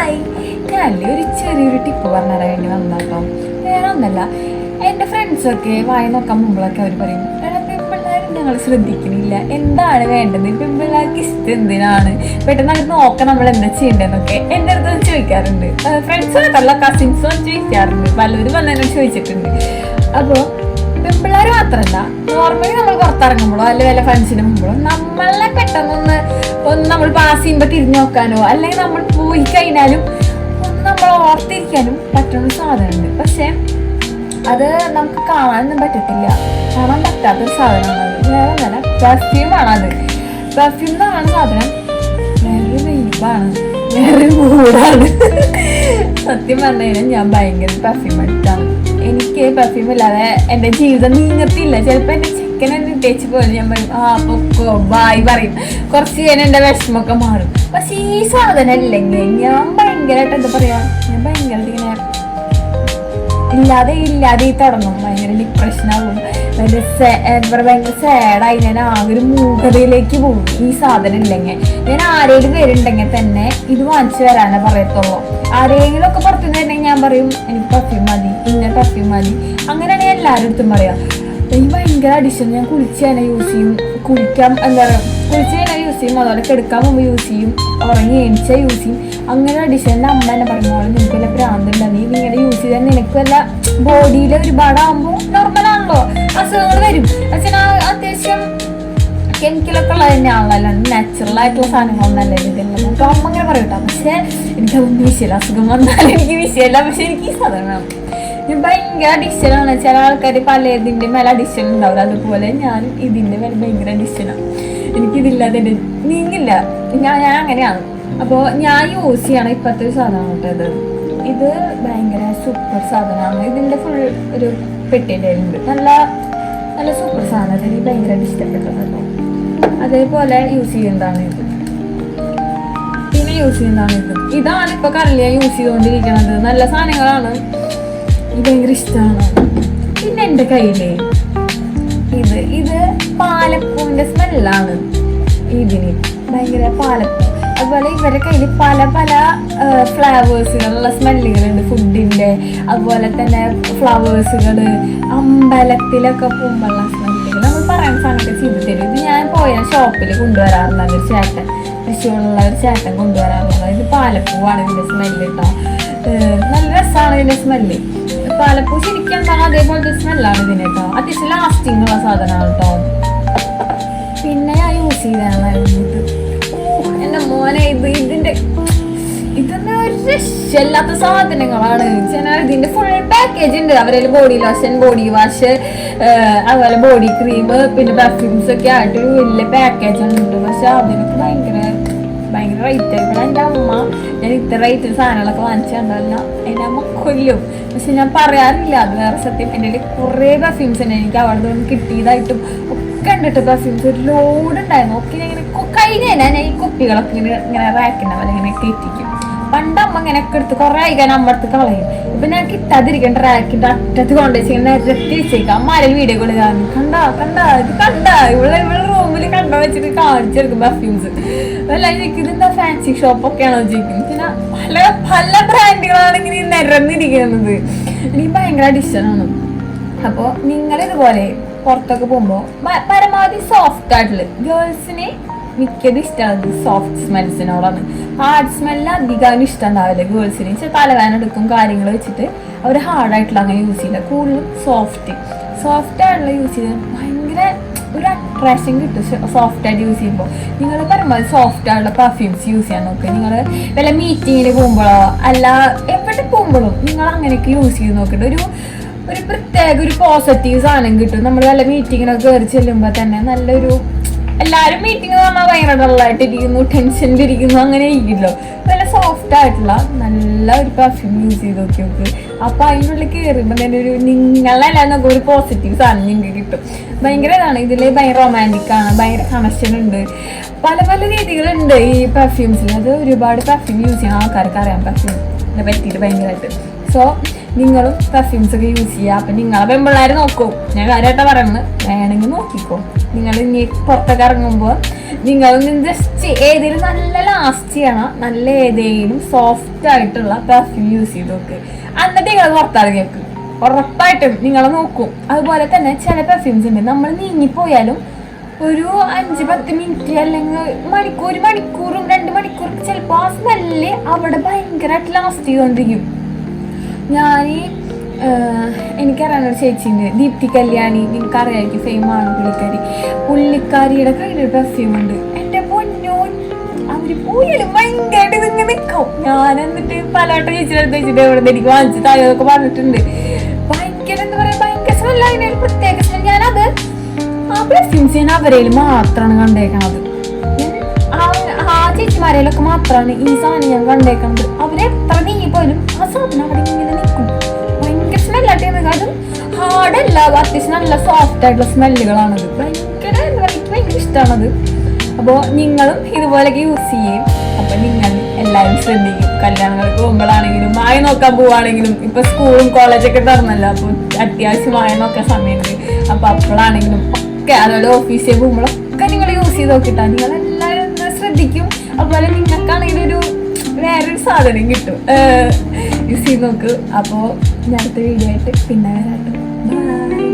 Hi, ഞാനൊരു ചെറിയൊരു tip പറഞ്ഞുതരാൻ വേണ്ടി വന്നോ. വേറെ ഒന്നല്ല, എൻ്റെ ഫ്രണ്ട്സൊക്കെ വായി നോക്കാൻ മുമ്പിലൊക്കെ അവർ പറയും, എടാ പെൺപിള്ളേർ ഞങ്ങൾ ശ്രദ്ധിക്കണില്ല, എന്താണ് വേണ്ടത്, പെൺപിള്ളേർക്ക് ഇഷ്ടം എന്തിനാണ്, പെട്ടെന്ന് അവർ നോക്കാൻ നമ്മൾ എന്താ ചെയ്യേണ്ടതെന്നൊക്കെ എൻ്റെ അടുത്ത് ചോദിക്കാറുണ്ട്. ഫ്രണ്ട്സുമായിട്ടുള്ള കസിൻസും ചോദിക്കാറുണ്ട്, പലരും വന്നതിനോട് ചോദിച്ചിട്ടുണ്ട്. അപ്പോൾ പെൺപിള്ളേർ മാത്രമല്ല, നോർമലി നമ്മൾ പുറത്തിറങ്ങുമ്പോഴോ അല്ലെങ്കിൽ വല്ല ഫ്രണ്ട്സിന് മുമ്പോഴോ നമ്മളെ പെട്ടെന്നൊന്ന് നമ്മൾ പാസ് ചെയ്യുമ്പോൾ തിരിഞ്ഞു നോക്കാനോ അല്ലെങ്കിൽ നമ്മൾ പോയി കഴിഞ്ഞാലും ഒന്ന് നമ്മൾ ഓർത്തിരിക്കാനും പറ്റുന്ന സാധനമുണ്ട്. പക്ഷെ അത് നമുക്ക് കാണാനൊന്നും പറ്റത്തില്ല, കാണാൻ പറ്റാത്തൊരു സാധനമാണ്. വേറെ ഒന്നല്ല, പെർഫ്യൂമാണ്. അത് പെർഫ്യൂം എന്ന് പറയുന്ന സാധനം വേറൊരു വൈബാണ്, വേറൊരു മൂടാണ്. സത്യം പറഞ്ഞു കഴിഞ്ഞാൽ ഞാൻ ഭയങ്കര പെർഫ്യൂം അഡിക്റ്റാണ്. എനിക്ക് പെർഫ്യൂം ഇല്ലാതെ എൻ്റെ ജീവിതം നീങ്ങത്തില്ല. ചിലപ്പോൾ എൻ്റെ ചിക്കൻ എന്നെ ഇട്ടേച്ച് പോലെ ഞാൻ പറയും, ആ പൊക്കോ ബായ് പറയും, കുറച്ച് കഴിഞ്ഞാൽ എൻ്റെ വിഷമമൊക്കെ മാറും. പക്ഷെ ഈ സാധനം ഇല്ലെങ്കിൽ ഞാൻ ഭയങ്കരമായിട്ട് എന്താ പറയുക, ഞാൻ ഭയങ്കരമായിട്ട് ഇങ്ങനെ ഇല്ലാതെ തുടങ്ങും. ഭയങ്കര ഡിപ്രഷനാകും, ഭയങ്കര സാഡായി, ഞാൻ ആകെ ഒരു മൂകതയിലേക്ക് പോകും. ഈ സാധനം ഇല്ലെങ്കിൽ ഞാൻ ആരെങ്കിലും വരുന്നുണ്ടെങ്കിൽ തന്നെ ഇത് വാങ്ങിച്ചു വരാനേ പറയത്തുള്ളൂ. ആരെങ്കിലും ഒക്കെ പുറത്തുനിന്ന് വരുന്നെങ്കിൽ ഞാൻ പറയും എനിക്ക് പെർഫ്യൂം മതി, ഇന്ന പെർഫ്യൂം മതി. അങ്ങനെയാണ് ഞാൻ എല്ലാവരുടെ അടുത്തും പറയാം. എനിക്ക് ഭയങ്കര അഡിഷൻ. ഞാൻ കുളിച്ച് തന്നെ യൂസ് ചെയ്യും, കുളിക്കാൻ എന്താ പറയുക, കുളിച്ച് തന്നെ യൂസ് ചെയ്യും, അതുപോലെ കിടക്കാൻ മുമ്പ് യൂസ് ചെയ്യും, ഉറങ്ങി എണിച്ചാൽ യൂസ് ചെയ്യും. അങ്ങനെ അഡിഷൻ. എൻ്റെ അമ്മ തന്നെ പറയുമ്പോൾ നിനക്ക് വല്ല പ്രാന്തുണ്ടോ, നീ ഇങ്ങനെ യൂസ് ചെയ്താൽ നിനക്ക് വല്ല ബോഡിയിൽ ഒരുപാടാകുമ്പോൾ നോർമലാണല്ലോ, അസുഖങ്ങൾ വരും. പക്ഷേ അത്യാവശ്യം കെമിക്കലൊക്കെ ഉള്ളത് തന്നെയാണല്ലോ, നാച്ചുറൽ ആയിട്ടുള്ള സാധനങ്ങളൊന്നല്ല ഇതെല്ലാം. നമുക്ക് അമ്മ അങ്ങനെ പറയട്ടോ. പക്ഷെ എനിക്കതൊന്നും വിഷയമില്ല, അസുഖം വന്നാലും എനിക്ക് വിഷയമില്ല. പക്ഷെ എനിക്ക് ഈ സാധനം ഞാൻ ഭയങ്കര അഡിക്ഷനാണ്. ചില ആൾക്കാർ പലതിൻ്റെ മേലെ അഡിക്ഷൻ ഉണ്ടാവില്ല, അതുപോലെ ഞാൻ ഇതിൻ്റെ മേലെ ഭയങ്കര അഡിക്ഷനാണ്. എനിക്കിതില്ലാതെ നീങ്ങില്ല, ഞാൻ അങ്ങനെയാണ്. അപ്പോൾ ഞാൻ യൂസ് ചെയ്യണം ഇപ്പോഴത്തെ ഒരു സാധനം കേട്ടത്. ഇത് ഭയങ്കര സൂപ്പർ സാധനമാണ്. ഇതിൻ്റെ ഫുൾ ഒരു പെട്ടിൻ്റെ ഉണ്ട്, നല്ല നല്ല സൂപ്പർ സാധനം. എനിക്ക് ഭയങ്കരമായിട്ട് ഇഷ്ടപ്പെട്ടത് കേട്ടോ. അതേപോലെ യൂസ് ചെയ്യുന്നതാണ് ഇത്, പിന്നെ യൂസ് ചെയ്യുന്നതാണ് ഇത്. ഇതാണ് ഇപ്പോൾ കറലിയ യൂസ് ചെയ്തുകൊണ്ടിരിക്കുന്നത്. നല്ല സാധനങ്ങളാണ്, ഇത് ഭയങ്കര ഇഷ്ടമാണ്. പിന്നെ എൻ്റെ കയ്യില് ഇത് പാലപ്പൂവിൻ്റെ സ്മെല്ലാണ്. ഇതിന് ഭയങ്കര പാലപ്പൂ. അതുപോലെ ഇവരുടെ കയ്യിൽ പല പല ഫ്ലവേഴ്സുകളുള്ള സ്മെല്ലുകളുണ്ട്, ഫുഡിൻ്റെ. അതുപോലെ തന്നെ ഫ്ലവേഴ്സുകൾ, അമ്പലത്തിലൊക്കെ പോകുമ്പോഴുള്ള സ്മെല്ലുകൾ, നമ്മൾ പറയുന്ന സാധനമൊക്കെ ചെയ്ത് തരും. ഇത് ഞാൻ പോയ ഷോപ്പിൽ കൊണ്ടുവരാറുള്ള ഒരു ചേട്ടൻ, തൃശ്ശൂരിലുള്ള ഒരു ചേട്ടൻ കൊണ്ടുവരാറുള്ളത്. ഇത് പാലപ്പൂവാണ് ഇതിൻ്റെ സ്മെല്ല് കേട്ടോ. നല്ല രസമാണ് ഇതിൻ്റെ സ്മെല്ല്. പാലപ്പൂ ശരിക്കും എന്താണ് അതേപോലത്തെ സ്മെല്ലാണ് ഇതിന് കേട്ടോ. അത്യാവശ്യം ലാസ്റ്റിംഗ് ഉള്ള സാധനമാണ് കേട്ടോ. പിന്നെ ഞാൻ യൂസ് ചെയ്തതാണ് ഇത്. എൻ്റെ മോനെ ഇതൊന്നും ഒരു രക്ഷയില്ലാത്ത സാധനങ്ങളാണ്. ഇതിന്റെ ഫുൾ പാക്കേജ് ഉണ്ട്. അവരിൽ ബോഡി ലോഷൻ, ബോഡി വാഷ്, അതുപോലെ ബോഡി ക്രീം, പിന്നെ പെർഫ്യൂംസ് ഒക്കെ ആയിട്ട് ഒരു വലിയ പാക്കേജാണ് ഉണ്ട്. പക്ഷെ അതിനൊക്കെ ഭയങ്കര റേറ്റ് ആയിരിക്കണം. എൻ്റെ അമ്മ ഞാൻ ഇത്ര റേറ്റ് സാധനങ്ങളൊക്കെ വാങ്ങിച്ചിട്ടുണ്ടല്ല, എൻ്റെ അമ്മ കൊല്ലും. പക്ഷെ ഞാൻ പറയാറില്ല, അത് വേറെ സത്യം. എൻ്റെ കയ്യിൽ കുറേ പെർഫ്യൂംസ് ഉണ്ട്, എനിക്ക് അവിടെ നിന്ന് കിട്ടിയതായിട്ടും ഒക്കെ ഉണ്ടിട്ട് പെർഫ്യൂംസ് ഒരു ലോഡ് ഉണ്ടായിരുന്നു. ഒക്കെ ഞാൻ ഇങ്ങനെ കഴിഞ്ഞാൽ ഞാൻ ഈ കുപ്പികളൊക്കെ ഇങ്ങനെ റാക്കിൻ്റെ പോലെ ഇങ്ങനെ കയറ്റിക്കും. പണ്ട് അമ്മ ഇങ്ങനെയൊക്കെ എടുത്ത് കുറേ ആയിക്കാൻ അമ്മ എടുത്ത് കളയും. ഇപ്പം ഞാൻ കിട്ടാതിരിക്കേണ്ട റാക്കിൻ്റെ അറ്റത്ത് കൊണ്ടുവച്ച് ഇങ്ങനെ നിരത്തി വെച്ചേക്കാം. അമ്മാരെ വീഡിയോ കൊണ്ട് കാണും, കണ്ടാ ഇവിടെ റൂമിൽ വെച്ചിട്ട് കാണിച്ചെടുക്കും പെർഫ്യൂംസ്. അല്ല ഇതെന്താ ഫാൻസി ഷോപ്പൊക്കെയാണോ ചോദിക്കുന്നത്. പിന്നെ പല പല ബ്രാൻഡുകളാണ് ഇങ്ങനെ നിരന്നിരിക്കുന്നത്. എനിക്ക് ഭയങ്കര അഡിക്ഷനാണ്. അപ്പോൾ നിങ്ങളിതുപോലെ പുറത്തൊക്കെ പോകുമ്പോൾ പരമാവധി സോഫ്റ്റ് ആയിട്ടുള്ള ഗേൾസിന് മിക്കത് ഇഷ്ടമാണ് സോഫ്റ്റ് സ്മെൽസിനോടാണ്. ഹാർഡ് സ്മെല്ല് അധികം ഇഷ്ടം ഉണ്ടാവില്ല ഗേൾസിന്. തലവേദന എടുക്കും കാര്യങ്ങൾ വെച്ചിട്ട് അവർ ഹാർഡായിട്ടുള്ള അങ്ങനെ യൂസ് ചെയ്യില്ല. കൂടുതലും സോഫ്റ്റ് ആയിട്ടുള്ള യൂസ് ചെയ്താൽ ഭയങ്കര ഒരു അട്രാക്ഷൻ കിട്ടും. സോഫ്റ്റ് ആയിട്ട് യൂസ് ചെയ്യുമ്പോൾ നിങ്ങൾ പരമാവധി സോഫ്റ്റ് ആയിട്ടുള്ള പെർഫ്യൂംസ് യൂസ് ചെയ്യാൻ നോക്കുക. നിങ്ങൾ വല്ല മീറ്റിങ്ങിന് പോകുമ്പോഴോ അല്ല എവിടെ പോകുമ്പോഴും നിങ്ങൾ അങ്ങനെയൊക്കെ യൂസ് ചെയ്ത് നോക്കിയിട്ട് ഒരു പ്രത്യേക ഒരു പോസിറ്റീവ് സാധനം കിട്ടും. നമ്മൾ വല്ല മീറ്റിങ്ങിനൊക്കെ കയറി ചെല്ലുമ്പോൾ തന്നെ നല്ലൊരു, എല്ലാവരും മീറ്റിംഗ് എന്ന് പറഞ്ഞാൽ ഭയങ്കര ഡള്ളായിട്ടിരിക്കുന്നു, ടെൻഷനിലിരിക്കുന്നു, അങ്ങനെ ഇരിക്കുമല്ലോ. നല്ല സോഫ്റ്റ് ആയിട്ടുള്ള നല്ല ഒരു പെർഫ്യൂം യൂസ് ചെയ്ത് നോക്കി. അപ്പോൾ അതിനുള്ളിൽ കയറുമ്പോൾ തന്നെ ഒരു നിങ്ങളെല്ലാം നമുക്ക് ഒരു പോസിറ്റീവ് സാധനം നിങ്ങൾക്ക് കിട്ടും. ഭയങ്കര ഇതാണ്. ഇതിൽ ഭയങ്കര റൊമാൻറ്റിക്കാണ്, ഭയങ്കര കണക്ഷൻ ഉണ്ട്, പല പല രീതികളുണ്ട് ഈ പെർഫ്യൂംസിൽ. അത് ഒരുപാട് പെർഫ്യൂം യൂസ് ചെയ്യുന്ന ആൾക്കാർക്ക് അറിയാം പെർഫ്യൂമിനെ പറ്റിയിട്ട് ഭയങ്കരമായിട്ട്. സോ നിങ്ങളും പെർഫ്യൂംസ് ഒക്കെ യൂസ് ചെയ്യുക. അപ്പം നിങ്ങളെ പെമ്പിള്ളേർ നോക്കും, ഞാൻ കാര്യമായിട്ടാണ് പറയുന്നത്, വേണമെങ്കിൽ നോക്കിക്കോ. നിങ്ങൾ ഇനി പുറത്തൊക്കെ ഇറങ്ങുമ്പോൾ നിങ്ങളൊന്ന് ജസ്റ്റ് ഏതെങ്കിലും നല്ല ലാസ്റ്റ് ചെയ്യണം, നല്ല ഏതെങ്കിലും സോഫ്റ്റ് ആയിട്ടുള്ള പെർഫ്യൂം യൂസ് ചെയ്ത് നോക്ക്. എന്നിട്ട് നിങ്ങൾ പുറത്തിറങ്ങിയേക്ക്, ഉറപ്പായിട്ടും നിങ്ങളെ നോക്കും. അതുപോലെ തന്നെ ചില പെർഫ്യൂംസ് ഉണ്ട്, നമ്മൾ നീങ്ങിപ്പോയാലും ഒരു 5-10 മിനിറ്റ് അല്ലെങ്കിൽ മണിക്കൂറും 2 മണിക്കൂറും ചിലപ്പോൾ ആ സ്മെല്ല് അവിടെ ഭയങ്കരമായിട്ട് ലാസ്റ്റ് ചെയ്തുകൊണ്ടിരിക്കും. എനിക്കറിയാവുന്ന ഒരു ചേച്ചിയുണ്ട്, ദീപ്തി കല്യാണി, നിങ്ങൾക്ക് അറിയാമായിരിക്കും, ഫെയിമാണ് പുള്ളിക്കാരിയുടെ കയ്യിലൊരു പെർഫ്യൂം ഉണ്ട്. എൻ്റെ പൊന്നോ, അവര് പോയാലും ഭയങ്കരമായിട്ട് ഇതിങ്ങനെ നിൽക്കും. ഞാൻ എന്നിട്ട് പലവട്ടം ചേച്ചിയുടെ വെച്ചിട്ട് എവിടെ നിന്ന് എനിക്ക് വാങ്ങിച്ച് താഴെയൊക്കെ പറഞ്ഞിട്ടുണ്ട്. ഭയങ്കര എന്താ പറയുക, ഭയങ്കര സ്മെല്ല, അതിനൊരു പ്രത്യേക സ്മെൽ. ഞാനത് ആ പെർഫ്യൂംസ് ഞാൻ അവരേൽ മാത്രമാണ് കണ്ടേക്കണത്. ആ ചേച്ചിമാരയിലൊക്കെ മാത്രമാണ് ഈ സാധനം ഞാൻ കണ്ടേക്കുന്നത്. അവരെത്ര നീങ്ങിപ്പോലും ആ സാധനം അവിടെ ഇങ്ങനെ നിൽക്കും. ഭയങ്കര സ്മെല്ലായിട്ട് അതും ഹാർഡല്ല, അത്യാവശ്യം നല്ല സോഫ്റ്റ് ആയിട്ടുള്ള സ്മെല്ലുകളാണത്. ഭയങ്കര എനിക്ക് ഭയങ്കര ഇഷ്ടമാണത്. അപ്പോൾ നിങ്ങളും ഇതുപോലെയൊക്കെ യൂസ് ചെയ്യും. അപ്പം നിങ്ങൾ എല്ലാവരും ശ്രദ്ധിക്കും. കല്യാണങ്ങൾക്ക് പോകുമ്പോഴാണെങ്കിലും മായ നോക്കാൻ പോവുകയാണെങ്കിലും, ഇപ്പം സ്കൂളും കോളേജൊക്കെ തുറന്നല്ലോ, അപ്പോൾ അത്യാവശ്യം മായ നോക്കാൻ സമയമുണ്ട്. അപ്പോൾ അപ്പോഴാണെങ്കിലും ഒക്കെ, അതുപോലെ ഓഫീസിൽ പോകുമ്പോഴൊക്കെ നിങ്ങൾ യൂസ് ചെയ്ത് നോക്കിയിട്ടാണ് നിങ്ങളെല്ലാവരും ശ്രദ്ധിക്കും. അതുപോലെ നിങ്ങൾക്കാണെങ്കിൽ വേറൊരു സാധനം കിട്ടും, യൂസ് ചെയ്ത് നോക്ക്. അപ്പോൾ ഞാൻ അടുത്ത വീഡിയോ ആയിട്ട് പിന്നെ വരാം. ബൈ.